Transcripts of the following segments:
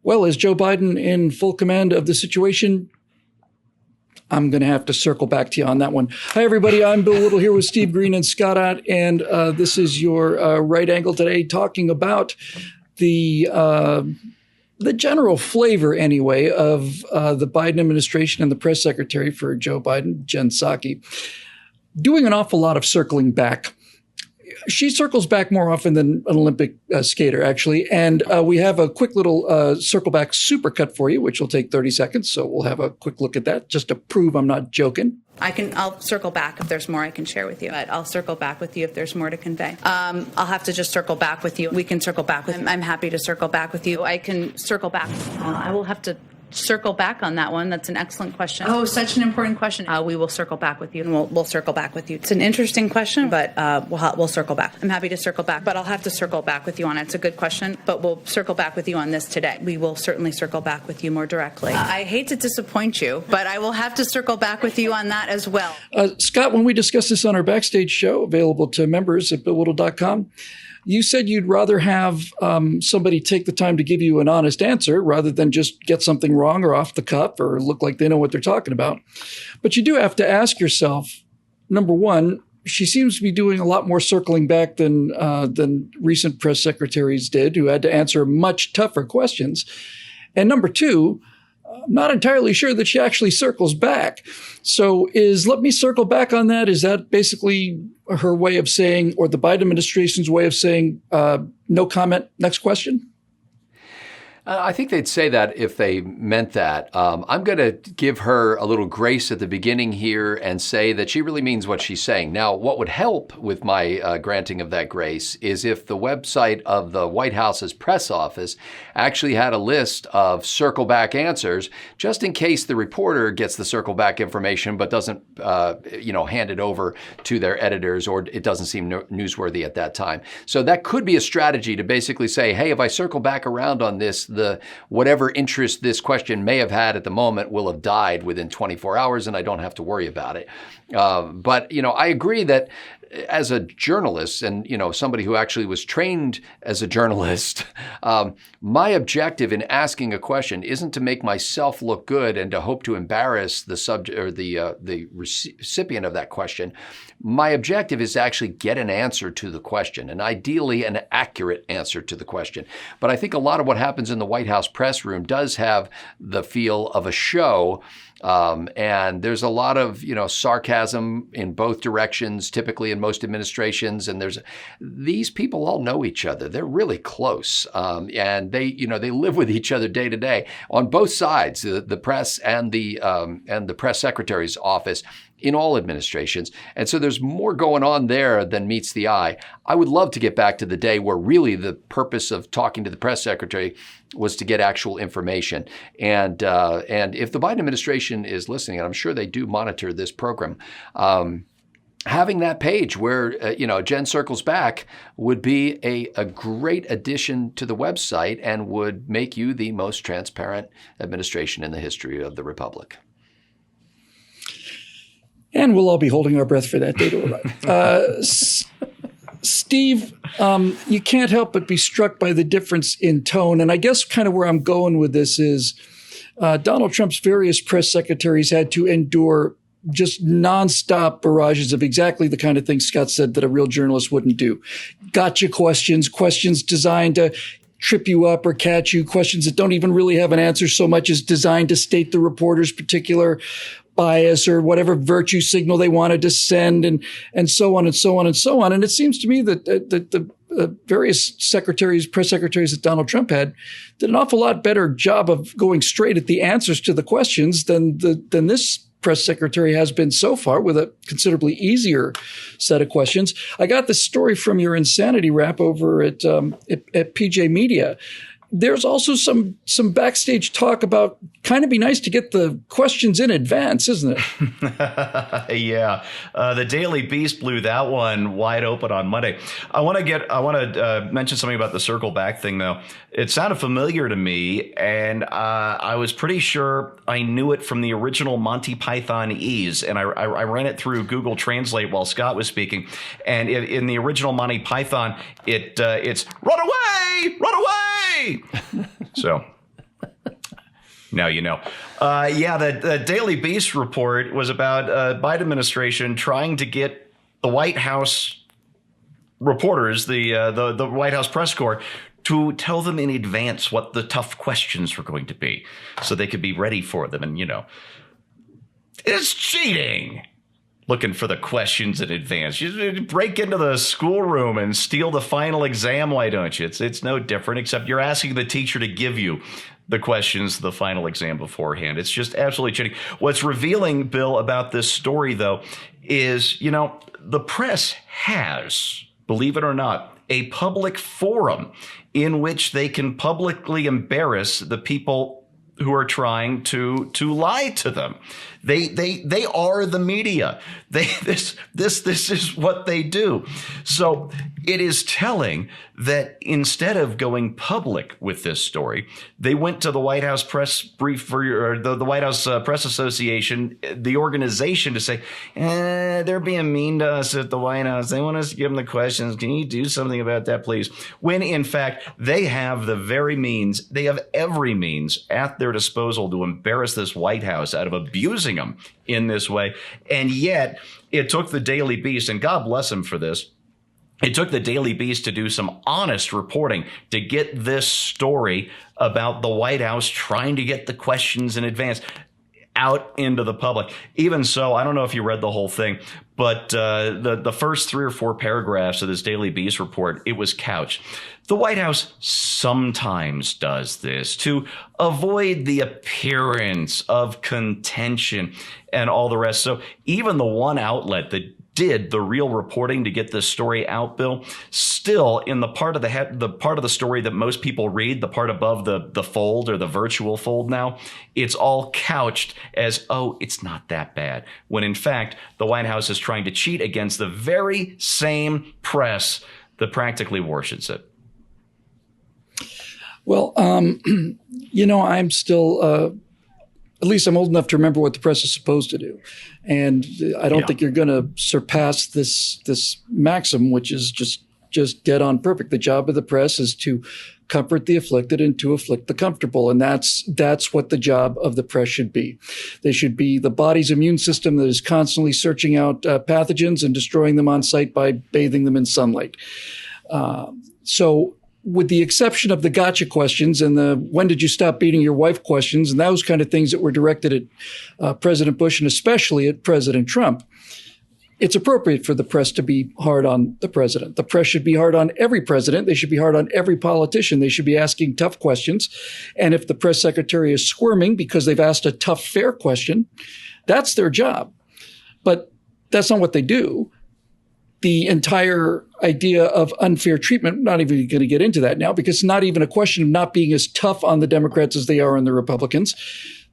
Well, is Joe Biden in full command of the situation? I'm going to have to circle back to you on that one. Hi, everybody. I'm Bill Whittle here with Steve Green and Scott Ott, and this is your Right Angle today, talking about the general flavor, anyway, of the Biden administration and the press secretary for Joe Biden, Jen Psaki, doing an awful lot of circling back. She circles back more often than an Olympic skater, actually. And we have a quick little circle back supercut for you, which will take 30 seconds. So we'll have a quick look at that just to prove I'm not joking. I'll circle back if there's more I can share with you. But I'll circle back with you if there's more to convey. I'll have to just circle back with you. We can circle back with you. I'm happy to circle back with you. I can circle back. I will have to circle back on that one. That's an excellent question. Oh, such an important question. We will circle back with you, and we'll circle back with you. It's an interesting question, but we'll circle back. I'm happy to circle back, but I'll have to circle back with you on it. It's a good question, but we'll circle back with you on this today. We will certainly circle back with you more directly. I hate to disappoint you, but I will have to circle back with you on that as well. Scott, when we discussed this on our backstage show, available to members at BillWhittle.com, you said you'd rather have somebody take the time to give you an honest answer rather than just get something wrong or off the cuff or look like they know what they're talking about. But you do have to ask yourself, number one, she seems to be doing a lot more circling back than recent press secretaries did, who had to answer much tougher questions. And number two, I'm not entirely sure that she actually circles back. So let me circle back on that. Is that basically her way of saying, or the Biden administration's way of saying, no comment, next question? I think they'd say that if they meant that. I'm going to give her a little grace at the beginning here and say that she really means what she's saying. Now, what would help with my granting of that grace is if the website of the White House's press office actually had a list of circle back answers, just in case the reporter gets the circle back information but doesn't, hand it over to their editors, or it doesn't seem newsworthy at that time. So that could be a strategy to basically say, hey, if I circle back around on this, the whatever interest this question may have had at the moment will have died within 24 hours, and I don't have to worry about it. But I agree that as a journalist and, somebody who actually was trained as a journalist, my objective in asking a question isn't to make myself look good and to hope to embarrass the subject or the recipient of that question. My objective is to actually get an answer to the question, and ideally an accurate answer to the question. But I think a lot of what happens in the White House press room does have the feel of a show. And there's a lot of, sarcasm in both directions, typically in most administrations. And these people all know each other. They're really close. And they live with each other day to day on both sides, the press and the press secretary's office in all administrations. And so there's more going on there than meets the eye. I would love to get back to the day where really the purpose of talking to the press secretary was to get actual information. And if the Biden administration is listening, and I'm sure they do monitor this program, having that page where, Jen circles back would be a great addition to the website and would make you the most transparent administration in the history of the Republic. And we'll all be holding our breath for that day to arrive. Steve, you can't help but be struck by the difference in tone. And I guess kind of where I'm going with this is Donald Trump's various press secretaries had to endure just nonstop barrages of exactly the kind of things Scott said that a real journalist wouldn't do. Gotcha questions designed to trip you up or catch you, questions that don't even really have an answer so much as designed to state the reporter's particular bias or whatever virtue signal they wanted to send, and so on and so on and so on. And it seems to me that the various press secretaries that Donald Trump had, did an awful lot better job of going straight at the answers to the questions than this press secretary has been so far, with a considerably easier set of questions. I got this story from your Insanity Wrap over at PJ Media. There's also some backstage talk about kind of be nice to get the questions in advance, isn't it? Yeah. The Daily Beast blew that one wide open on Monday. I want to mention something about the circle back thing, though. It sounded familiar to me, and I was pretty sure I knew it from the original Monty Python-ese, and I ran it through Google Translate while Scott was speaking. And in the original Monty Python, it's run away! So Now you know. The Daily Beast report was about Biden administration trying to get the White House reporters, the White House press corps, to tell them in advance what the tough questions were going to be so they could be ready for them. And, it's cheating. Looking for the questions in advance. You break into the schoolroom and steal the final exam, why don't you? It's no different, except you're asking the teacher to give you the questions to the final exam beforehand. It's just absolutely cheating. What's revealing, Bill, about this story, though, is, the press has, believe it or not, a public forum in which they can publicly embarrass the people who are trying to lie to them. They are the media. This is what they do. So it is telling that instead of going public with this story, they went to the White House press or the White House Press Association, the organization, to say, they're being mean to us at the White House. They want us to give them the questions. Can you do something about that, please? When in fact, they have every means at their disposal to embarrass this White House out of abusing them in this way. And yet it took the Daily Beast, and God bless them for this, it took the Daily Beast to do some honest reporting to get this story about the White House trying to get the questions in advance out into the public. Even so, I don't know if you read the whole thing, but the first 3 or 4 paragraphs of this Daily Beast report, it was couched. The White House sometimes does this to avoid the appearance of contention and all the rest. So even the one outlet that did the real reporting to get this story out, Bill, still in the part of the story that most people read, the part above the fold or the virtual fold now, it's all couched as, oh, it's not that bad. When in fact, the White House is trying to cheat against the very same press that practically worships it. Well, I'm still, at least I'm old enough to remember what the press is supposed to do. And I don't think you're going to surpass this maxim, which is just dead on perfect. The job of the press is to comfort the afflicted and to afflict the comfortable. And that's what the job of the press should be. They should be the body's immune system that is constantly searching out pathogens and destroying them on sight by bathing them in sunlight. So with the exception of the gotcha questions and the when did you stop beating your wife questions and those kind of things that were directed at President Bush and especially at President Trump, it's appropriate for the press to be hard on the president. The press should be hard on every president. They should be hard on every politician. They should be asking tough questions. And if the press secretary is squirming because they've asked a tough, fair question, that's their job. But that's not what they do. The entire idea of unfair treatment, not even going to get into that now because it's not even a question of not being as tough on the Democrats as they are on the Republicans.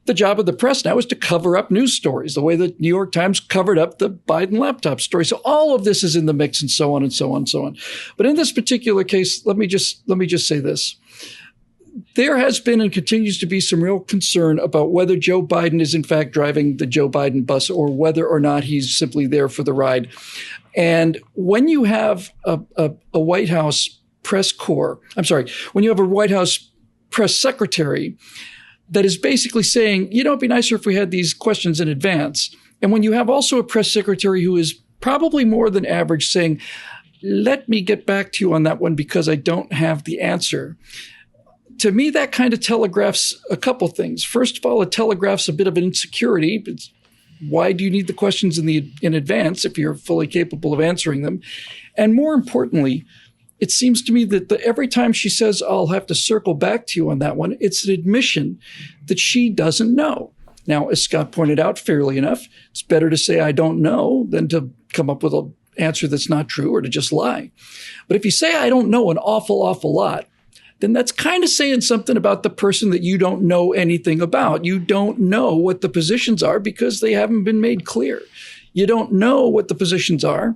The job of the press now is to cover up news stories, the way the New York Times covered up the Biden laptop story. So all of this is in the mix and so on and so on and so on. But in this particular case, let me just say this. There has been and continues to be some real concern about whether Joe Biden is in fact driving the Joe Biden bus or whether or not he's simply there for the ride. And when you have a White House press corps, when you have a White House press secretary that is basically saying, it'd be nicer if we had these questions in advance. And when you have also a press secretary who is probably more than average saying, let me get back to you on that one because I don't have the answer. To me, that kind of telegraphs a couple things. First of all, it telegraphs a bit of an insecurity. Why do you need the questions in advance if you're fully capable of answering them? And more importantly, it seems to me that every time she says, I'll have to circle back to you on that one, it's an admission that she doesn't know. Now, as Scott pointed out, fairly enough, it's better to say I don't know than to come up with an answer that's not true or to just lie. But if you say I don't know an awful, awful lot, then that's kind of saying something about the person that you don't know anything about. You don't know what the positions are because they haven't been made clear. You don't know what the positions are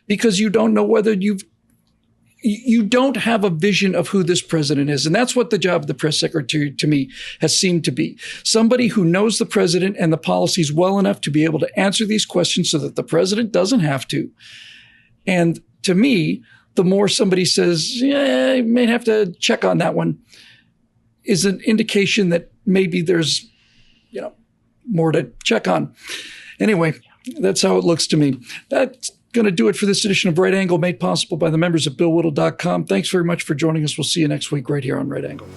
because you don't know whether you don't have a vision of who this president is. And that's what the job of the press secretary to me has seemed to be. Somebody who knows the president and the policies well enough to be able to answer these questions so that the president doesn't have to. And to me, the more somebody says, yeah, I may have to check on that one, is an indication that maybe there's, more to check on. Anyway, that's how it looks to me. That's going to do it for this edition of Right Angle, made possible by the members of BillWhittle.com. Thanks very much for joining us. We'll see you next week right here on Right Angle.